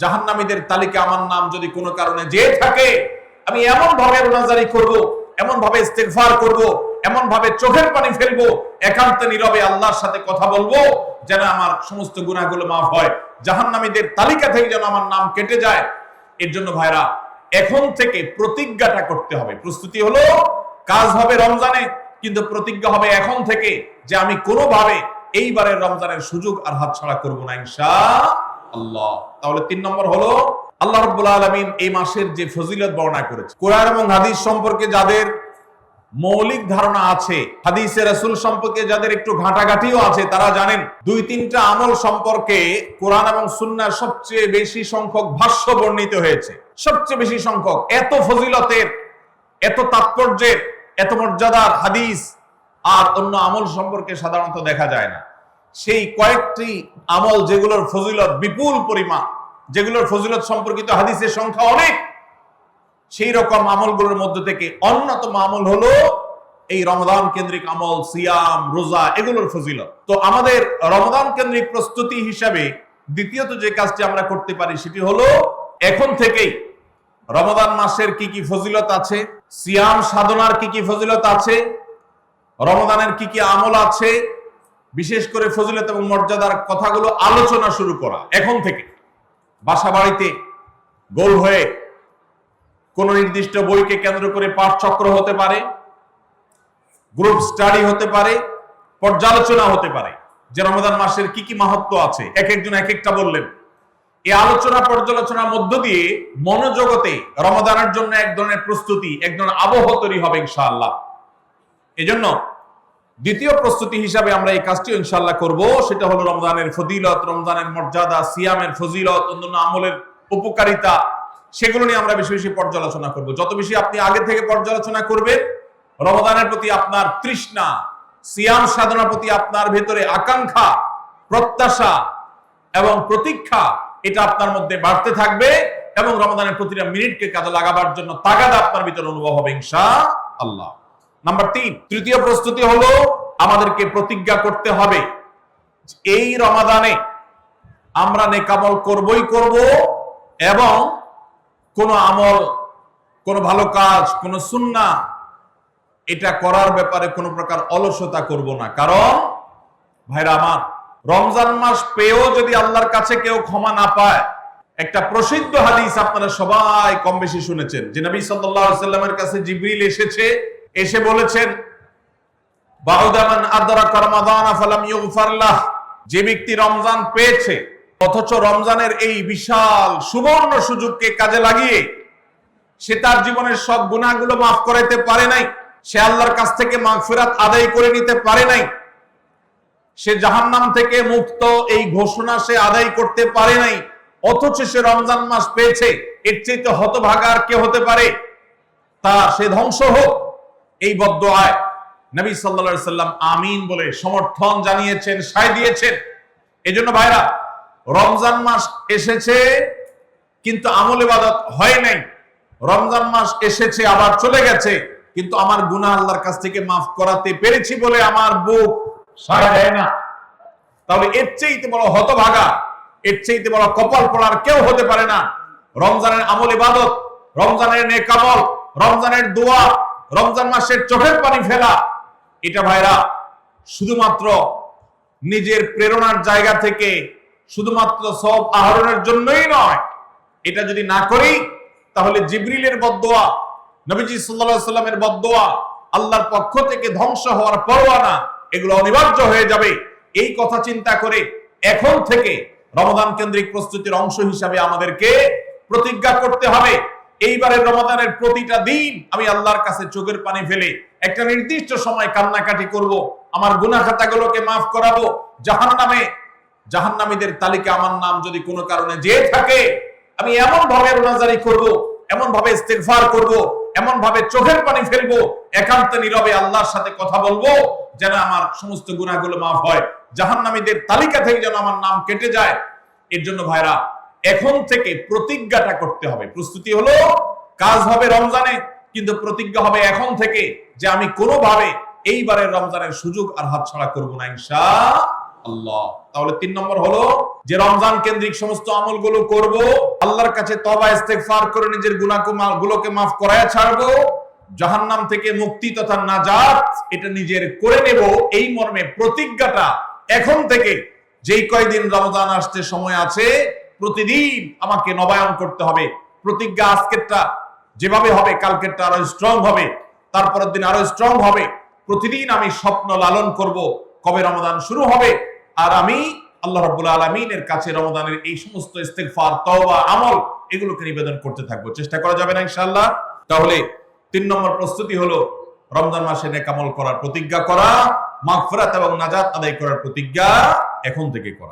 জাহান্নামীদের তালিকা আমার নাম যদি কোনো কারণে যে থাকে, আমি এমন ভাবে রোনাজারি করব, এমন ভাবে ইস্তেগফার করব, এমন ভাবে চোখের পানি ফেলবো, একান্তে নীরবে আল্লাহর সাথে কথা বলবো, যেন আমার সমস্ত গুনাহগুলো মাফ হয়, জাহান্নামীদের তালিকা থেকে যেন আমার নাম কেটে যায়। এর জন্য ভাইরা এখন থেকে প্রতিজ্ঞাটা করতে হবে। প্রস্তুতি হলো, কাজ হবে রমজানে, কিন্তু প্রতিজ্ঞা হবে এখন থেকে যে আমি কোনোভাবে এইবারের রমজানের সুযোগ আর হাতছাড়া করব না ইনশাআল্লাহ। তাহলে 3 নম্বর হলো, আল্লাহ রাব্বুল আলামিন এই মাসের যে ফজিলত বর্ণনা করেছে, কোরআন এবং হাদিস সম্পর্কে যাদের মৌলিক ধারণা আছে, হাদিসে রাসূল সম্পর্কে যাদের একটু ঘাটাঘাটিও আছে, তারা জানেন 2-3টা আমল সম্পর্কে কোরআন এবং সুন্নাহ সবচেয়ে বেশি সংখ্যক ভাষ্য বর্ণিত হয়েছে। সবচেয়ে বেশি সংখ্যক, এত ফজিলতের, এত তাৎপর্যের, এত মর্যাদার হাদিস আর অন্য আমল সম্পর্কে সাধারণত দেখা যায় না। সেই কয়েকটি আমল যেগুলোর ফজিলত বিপুল পরিমাণ, যেগুলোর ফজিলত সম্পর্কিত হাদিসের সংখ্যা অনেক, সেই রকম আমলগুলোর মধ্যে থেকে অন্যতম আমল হলো এই রমজান কেন্দ্রিক আমল, সিয়াম, রোজা, এগুলোর ফজিলত। তো আমাদের রমজান কেন্দ্রিক প্রস্তুতি হিসাবে দ্বিতীয়ত যে কাজটি আমরা করতে পারি সেটি হলো, এখন থেকেই রমজান মাসের কি কি ফজিলত আছে, সিয়াম সাধনার কি কি ফজিলত আছে, রমজানের কি কি আমল আছে, বিশেষ করে ফজিলত এবং মর্যাদার কথাগুলো আলোচনা শুরু করা। এখন থেকে বাসা বাড়িতে গোল হয়ে কোন নির্দিষ্ট বইকে কেন্দ্র করে পাঠ চক্র হতে পারে, গ্রুপ স্টাডি হতে পারে, পর্যালোচনা হতে পারে যে রমজান মাসের কি কি মাহাত্ম্য আছে, এক একজন এক একটা বললেন। এই আলোচনা পর্যালোচনার মধ্য দিয়ে মনোজগতে রমজানের জন্য এক ধরনের প্রস্তুতি, এক ধরনের আবহ তৈরি হবে ইনশাআল্লাহ। এজন্য দ্বিতীয় প্রস্তুতি হিসাবে আমরা এই কাজটি ইনশাআল্লাহ করব, সেটা হলো রমজানের ফজিলত, রমজানের মর্যাদা, সিয়ামের ফজিলত, অন্যান্য আমলের উপকারিতা, সেগুলো নিয়ে আমরা বেশি বেশি পর্যালোচনা করব। যত বেশি আপনি আগে থেকে পর্যালোচনা করবেন, রমজানের প্রতি আপনার তৃষ্ণা, সিয়াম সাধনার প্রতি আপনার ভেতরে আকাঙ্ক্ষা, প্রত্যাশা এবং প্রতীক্ষা, এটা আপনার মধ্যে বাড়তে থাকবে এবং রমজানের প্রতিটা মিনিটকে কাজে লাগাবার জন্য তাগাদা আপনার ভিতরে অনুভব হবে ইনশাআল্লাহ। নাম্বার 3, তৃতীয় প্রস্তুতি হলো, আমাদেরকে প্রতিজ্ঞা করতে হবে এই রমাদানে আমরা নেকামল করবই করব এবং কোন আমল, কোন ভালো কাজ, কোন সুন্নাহ, এটা করার ব্যাপারে কোন প্রকার অলসতা করব না। কারণ ভাইরা আমার, রমজান মাস পেয়েও যদি আল্লাহর কাছে কেউ ক্ষমা না পায়, একটা প্রসিদ্ধ হাদিস আপনারা সবাই কম বেশি শুনেছেন যে নবী সাল্লাল্লাহু আলাইহি ওয়াসাল্লামের কাছে জিবরিল এসে বলেছেন, বাউদা মান আদরাকা রমাদান ফালাম ইউগফার লাহ, যে ব্যক্তি রমজান পেয়েছে অথচ রমজানের এই বিশাল সুবর্ণ সুযোগকে কাজে লাগিয়ে সে তার জীবনের সব গুনাহগুলো মাফ করাইতে পারে নাই, সে আল্লাহর কাছ থেকে মাগফিরাত আদায় করে নিতে পারে নাই, সে জাহান্নাম থেকে মুক্ত এই ঘোষণা সে আদায় করতে পারে নাই, অথচ সে রমজান মাস পেয়েছে, এর চাইতে হতভাগা আর কে হতে পারে? সে ধ্বংস হোক, এই বদদুআয় নবী সাল্লাল্লাহু আলাইহি সাল্লাম আমিন বলে সমর্থন জানিয়েছেন, সায় দিয়েছেন। এজন্য ভাইরা, রমজান মাস এসেছে কিন্তু আমল ইবাদত হয় নাই, রমজান মাস এসেছে আবার চলে গেছে, কিন্তু আমার গুনাহ আল্লাহর কাছ থেকে মাফ করাতে পেরেছি বলে আমার বুক সায় দেয় না। তাহলে এর চাইতে বড় হতভাগা, এর চাইতে বড় কপাল পড়ার কেউ হতে পারে না। রমজানের আমল ইবাদত, রমজানের নেক আমল, রমজানের দোয়া, রমজান মাসের চোখের পানি ফেলা, এটা ভাইরা শুধুমাত্র নিজের প্রেরণার জায়গা থেকে, শুধুমাত্র সওয়াব আহরণের জন্যই নয়। এটা যদি না করি তাহলে জিবরিলের বদদুআ, নবীজি সাল্লাল্লাহু আলাইহি সাল্লামের বদদুআ, আল্লাহর পক্ষ থেকে ধ্বংস হওয়ার পরোয়ানা, এগুলো অনিবার্য হয়ে যাবে। এই কথা চিন্তা করে এখন থেকে রমজান কেন্দ্রিক প্রস্তুতির অংশ হিসাবে আমাদেরকে প্রতিজ্ঞা করতে হবে, এইবারের রমজানের প্রতিটা দিন আমি আল্লাহর কাছে চোখের পানি ফেলে একটা নির্দিষ্ট সময় কান্নাকাটি করব, আমার গুনাহ খাতাগুলোকে মাফ করাবো, জাহান্নামীদের তালিকা আমার নাম যদি কোনো কারণে যে থাকে, আমি এমন ভাবে রোনাজারি করব, এমন ভাবে ইস্তেগফার করব, এমন ভাবে চোখের পানি ফেলবো, একান্তে নীরবে আল্লাহর সাথে কথা বলবো, যেন আমার সমস্ত গুনাহগুলো মাফ হয়, জাহান্নামীদের তালিকা থেকে যেন আমার নাম কেটে যায়। এর জন্য ভাইরা এখন থেকে প্রতিজ্ঞাটা করতে হবে। প্রস্তুতি হলো, কাজ হবে রমজানে, কিন্তু প্রতিজ্ঞা হবে এখন থেকে যে আমি কোনোভাবে এইবারের রমজানের সুযোগ আর হাতছাড়া করব না ইনশাআল্লাহ। আল্লাহ। তাহলে 3 নম্বর হলো যে রমজান কেন্দ্রিক সমস্ত আমলগুলো করব, আল্লাহর কাছে তওবা ইস্তেগফার করে নিজের গুনাহগুলোকে মাফ করায় ছাড়বো, জাহান্নাম থেকে মুক্তি তথা নাজাত এটা নিজের করে নেব, এই মর্মে প্রতিজ্ঞাটা এখন থেকে যেই কয়দিন রমজান আসতে সময় আছে প্রতিদিন আমাকে নবায়ন করতে হবে। প্রতিজ্ঞা আজকেরটা যেভাবে হবে কালকেরটা আরো স্ট্রং হবে, তারপরের দিন আরো স্ট্রং হবে। প্রতিদিন আমি স্বপ্ন লালন করব কবে রমজান শুরু হবে, আর আমি আল্লাহ রাব্বুল আলামিনের কাছে রমজানের এই সমস্ত ইস্তেগফার, তওবা, আমল এগুলোকে নিবেদন করতে থাকবো। চেষ্টা করা যাবে না ইনশাআল্লাহ? তাহলে 3 নম্বর প্রস্তুতি হলো রমজান মাসে নেক আমল করার প্রতিজ্ঞা করা, মাগফিরাত এবং নাজাত আদায় করার প্রতিজ্ঞা এখন থেকে করা।